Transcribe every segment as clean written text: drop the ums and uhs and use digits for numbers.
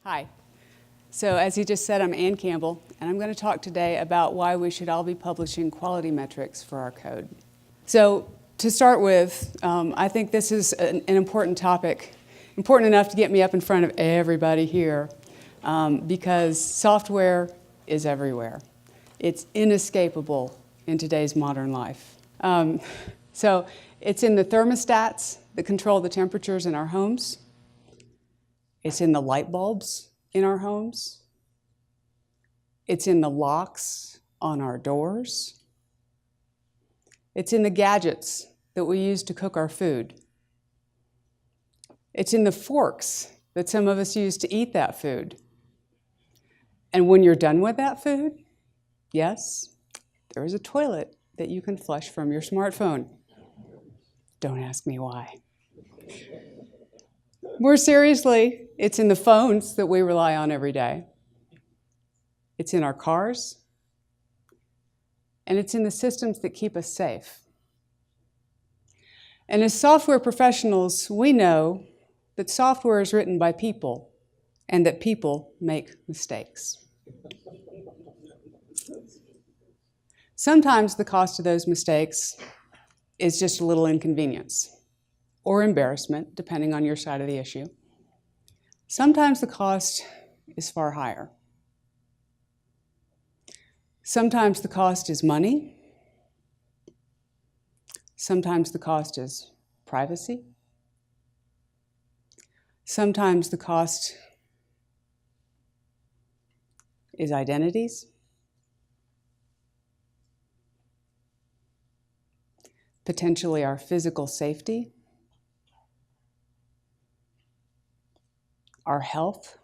Hi. So as he just said, I'm Ann Campbell, and I'm going to talk today about why we should all be publishing quality metrics for our code. So to start with, I think this is an important topic, important enough to get me up in front of everybody here, because software is everywhere. It's inescapable in today's modern life. So it's in the thermostats that control the temperatures in our homes. It's in the light bulbs in our homes. It's in the locks on our doors. It's in the gadgets that we use to cook our food. It's in the forks that some of us use to eat that food. And when you're done with that food, yes, there is a toilet that you can flush from your smartphone. Don't ask me why. More seriously, it's in the phones that we rely on every day. It's in our cars. And it's in the systems that keep us safe. And as software professionals, we know that software is written by people and that people make mistakes. Sometimes the cost of those mistakes is just a little inconvenience or embarrassment, depending on your side of the issue. Sometimes the cost is far higher. Sometimes the cost is money. Sometimes the cost is privacy. Sometimes the cost is identities. Potentially our physical safety, our health,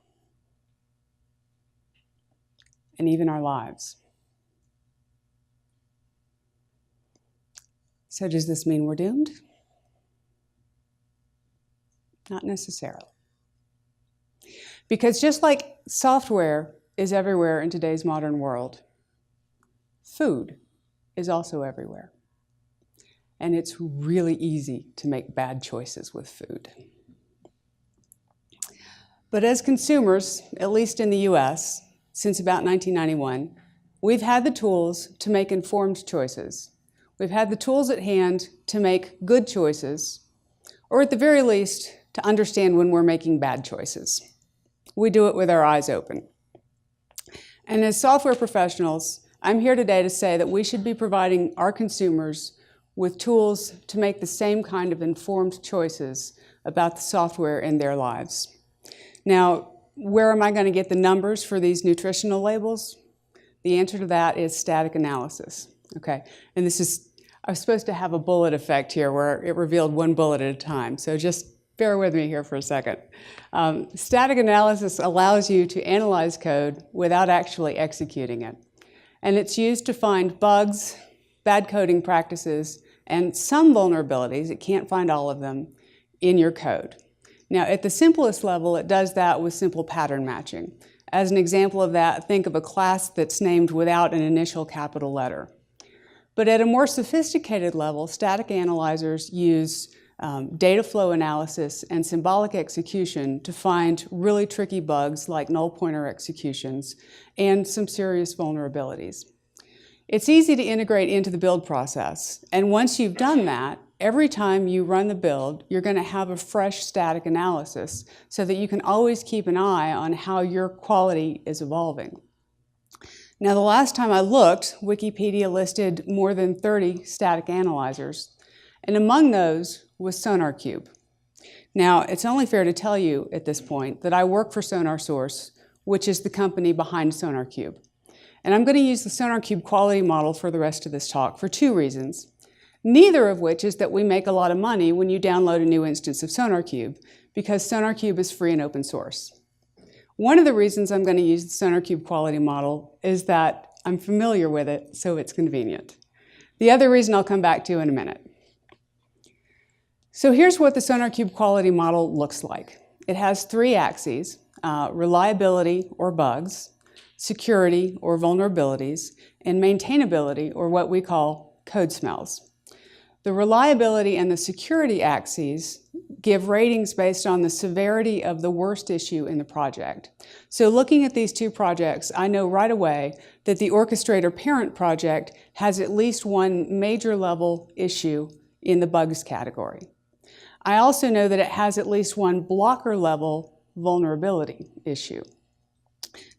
and even our lives. So does this mean we're doomed? Not necessarily. Because just like software is everywhere in today's modern world, food is also everywhere. And it's really easy to make bad choices with food. But as consumers, at least in the US, since about 1991, we've had the tools to make informed choices. We've had the tools at hand to make good choices, or at the very least, to understand when we're making bad choices. We do it with our eyes open. And as software professionals, I'm here today to say that we should be providing our consumers with tools to make the same kind of informed choices about the software in their lives. Now, where am I going to get the numbers for these nutritional labels? The answer to that is static analysis. Okay, and I was supposed to have a bullet effect here where it revealed one bullet at a time, so just bear with me here for a second. Static analysis allows you to analyze code without actually executing it. And it's used to find bugs, bad coding practices, and some vulnerabilities, it can't find all of them, in your code. Now, at the simplest level, it does that with simple pattern matching. As an example of that, think of a class that's named without an initial capital letter. But at a more sophisticated level, static analyzers use data flow analysis and symbolic execution to find really tricky bugs like null pointer executions and some serious vulnerabilities. It's easy to integrate into the build process, and once you've done that, every time you run the build, you're going to have a fresh static analysis so that you can always keep an eye on how your quality is evolving. Now, the last time I looked, Wikipedia listed more than 30 static analyzers, and among those was SonarQube. Now, it's only fair to tell you at this point that I work for SonarSource, which is the company behind SonarQube. And I'm going to use the SonarQube quality model for the rest of this talk for two reasons, neither of which is that we make a lot of money when you download a new instance of SonarQube, because SonarQube is free and open source. One of the reasons I'm going to use the SonarQube quality model is that I'm familiar with it, so it's convenient. The other reason I'll come back to in a minute. So here's what the SonarQube quality model looks like. It has three axes, reliability or bugs, security or vulnerabilities, and maintainability or what we call code smells. The reliability and the security axes give ratings based on the severity of the worst issue in the project. So looking at these two projects, I know right away that the orchestrator parent project has at least one major level issue in the bugs category. I also know that it has at least one blocker level vulnerability issue.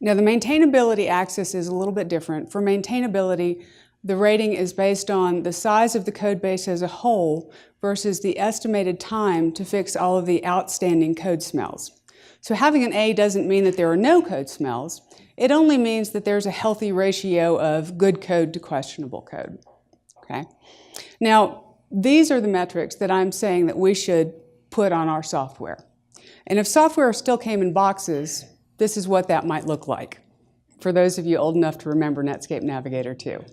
Now the maintainability axis is a little bit different. For maintainability, the rating is based on the size of the code base as a whole versus the estimated time to fix all of the outstanding code smells. So having an A doesn't mean that there are no code smells. It only means that there's a healthy ratio of good code to questionable code. Okay? Now, these are the metrics that I'm saying that we should put on our software. And if software still came in boxes, this is what that might look like. For those of you old enough to remember Netscape Navigator 2.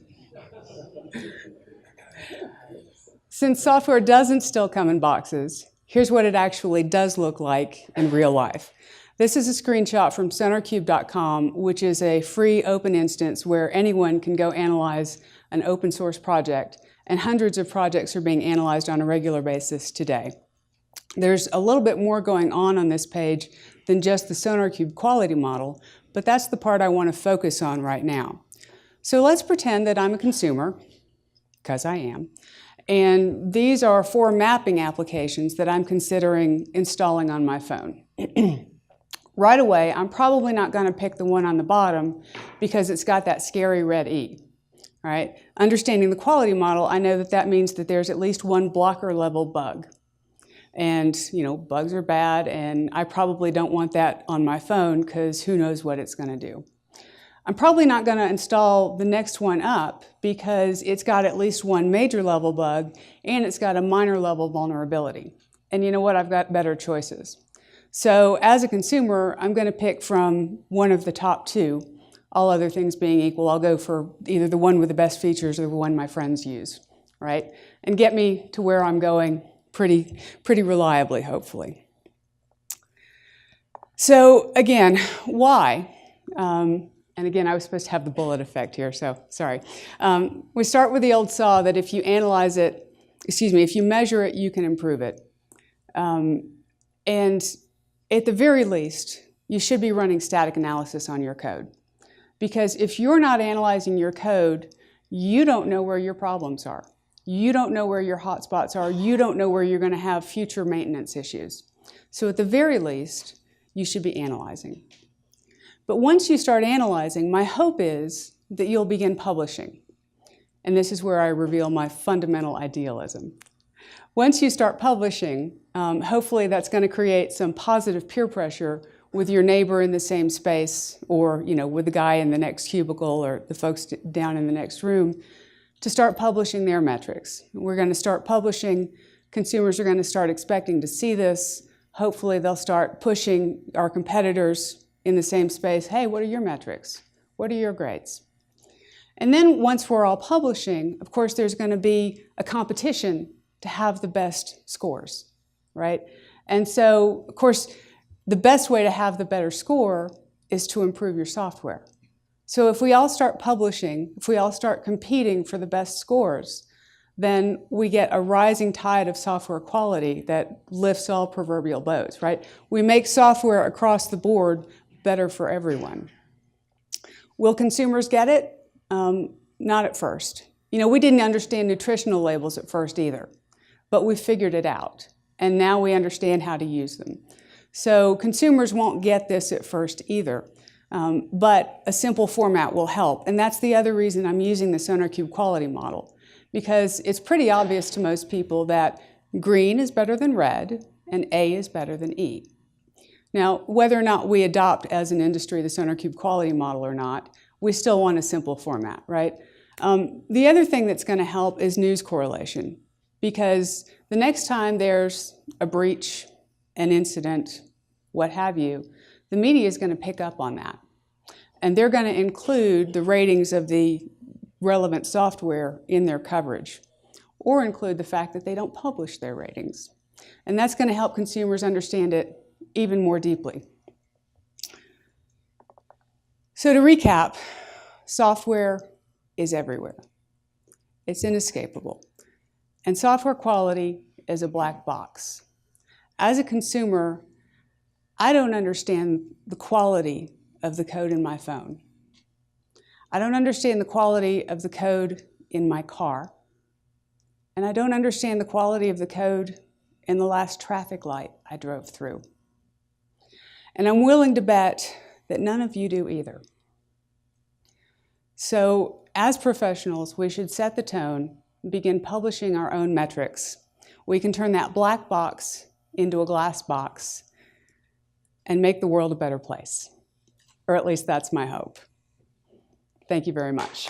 Since software doesn't still come in boxes, here's what it actually does look like in real life. This is a screenshot from SonarCube.com, which is a free open instance where anyone can go analyze an open source project, and hundreds of projects are being analyzed on a regular basis today. There's a little bit more going on this page than just the SonarCube quality model, but that's the part I want to focus on right now. So let's pretend that I'm a consumer, because I am, and these are 4 mapping applications that I'm considering installing on my phone. Right away, I'm probably not going to pick the one on the bottom because it's got that scary red E. All right? Understanding the quality model, I know that that means that there's at least one blocker level bug. And, you know, bugs are bad, and I probably don't want that on my phone because who knows what it's going to do. I'm probably not going to install the next one up because it's got at least one major level bug and it's got a minor level vulnerability. And you know what? I've got better choices. So as a consumer, I'm going to pick from one of the top 2. All other things being equal, I'll go for either the one with the best features or the one my friends use, right? And get me to where I'm going pretty reliably, hopefully. So again, why? And again, I was supposed to have the bullet effect here, so sorry. We start with the old saw that if you analyze it, if you measure it, you can improve it. And at the very least, you should be running static analysis on your code. Because if you're not analyzing your code, you don't know where your problems are. You don't know where your hotspots are. You don't know where you're going to have future maintenance issues. So at the very least, you should be analyzing. But once you start analyzing, my hope is that you'll begin publishing. And this is where I reveal my fundamental idealism. Once you start publishing, hopefully that's going to create some positive peer pressure with your neighbor in the same space, or with the guy in the next cubicle or the folks down in the next room, to start publishing their metrics. We're going to start publishing. Consumers are going to start expecting to see this. Hopefully they'll start pushing our competitors in the same space. Hey, what are your metrics? What are your grades? And then once we're all publishing, of course, there's going to be a competition to have the best scores, right? And so, of course, the best way to have the better score is to improve your software. So if we all start publishing, if we all start competing for the best scores, then we get a rising tide of software quality that lifts all proverbial boats, right? We make software across the board better for everyone. Will consumers get it? Not at first. We didn't understand nutritional labels at first either, but we figured it out, and now we understand how to use them. So consumers won't get this at first either, but a simple format will help. And that's the other reason I'm using the SonarCube quality model, because it's pretty obvious to most people that green is better than red and A is better than E. Now, whether or not we adopt as an industry the SonarCube quality model or not, we still want a simple format, right? The other thing that's going to help is news correlation, because the next time there's a breach, an incident, what have you, the media is going to pick up on that. And they're going to include the ratings of the relevant software in their coverage, or include the fact that they don't publish their ratings. And that's going to help consumers understand it even more deeply. So to recap, software is everywhere. It's inescapable. And software quality is a black box. As a consumer, I don't understand the quality of the code in my phone. I don't understand the quality of the code in my car. And I don't understand the quality of the code in the last traffic light I drove through. And I'm willing to bet that none of you do either. So as professionals, we should set the tone and begin publishing our own metrics. We can turn that black box into a glass box and make the world a better place. Or at least that's my hope. Thank you very much.